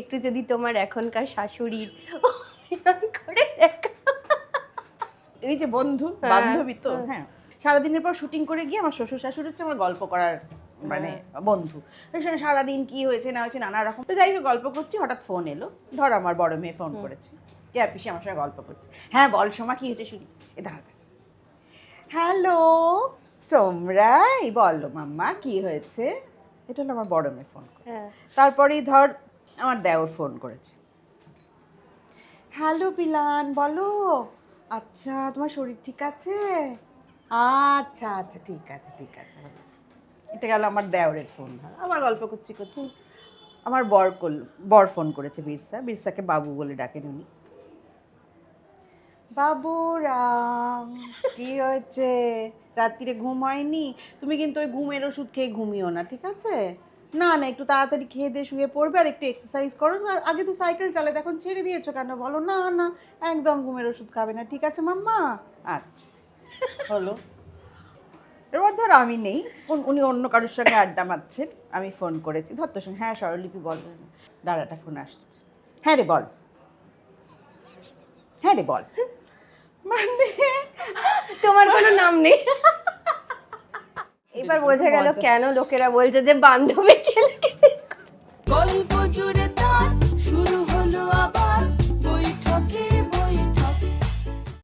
একটু যদি তোমার এখনকার শাশুড়ির করে এই যে বন্ধু বান্ধবী তো, হ্যাঁ, সারাদিনের পর শুটিং করে গিয়ে আমার শ্বশুর শাশুড়ি হচ্ছে আমার গল্প করার মানে বন্ধু। সারাদিন কি হয়েছে না হয়েছে নানা রকম। তো যাই হোক গল্প করছি, হঠাৎ ফোন এলো, ধর আমার বড় মেয়ে ফোন করেছে, কে পিসি আমার সঙ্গে গল্প করছে। হ্যাঁ বল সোমা, কি হয়েছে শুনি। এ দাঁড়া, হ্যালো সোমরাই, বলো মাম্মা কি হয়েছে। এটা হলো আমার বড় মেয়ে ফোন করে। তারপরেই ধর আমার দেওর ফোন করেছে, হ্যালো বিলান বলো, আচ্ছা তোমার শরীর ঠিক আছে, আচ্ছা আচ্ছা ঠিক আছে ঠিক আছে। এটা গেল আমার দেওরের ফোন। আবার গল্প করছি করছি আমার বর ফোন করেছে, বিরসাকে বাবু বলে ডাকেন উনি। বাবুরাম কি হয়েছে, রাত্রিরে ঘুম হয়নি? তুমি কিন্তু ওই ঘুমের ওষুধ খেয়ে ঘুমিও না, ঠিক আছে? না না, একটু তাড়াতাড়ি খেয়ে দিয়ে শুয়ে পড়বে আর একটু এক্সারসাইজ করো। আগে তো সাইকেল চালাতে, এখন ছেড়ে দিয়েছো কেন বলো? না না একদম ঘুমের ওষুধ খাবে না, ঠিক আছে মাম্মা? আচ্ছা হলো। এবার ধর আমি নেই, উনি অন্য কারোর সঙ্গে আড্ডা মারছেন, আমি ফোন করেছি, ধর তোর সঙ্গে, হ্যাঁ স্বরলিপি বল, দাঁড়াটা ফোন আসছে, হ্যাঁ রে বল, হ্যাঁ রে বল, মানে তোমার কোনো নাম নেই। এবার বোঝা গেল কেন লোকেরা বলছে যে বান্ধবীর ছেলেকে গল্প জুড়ে তার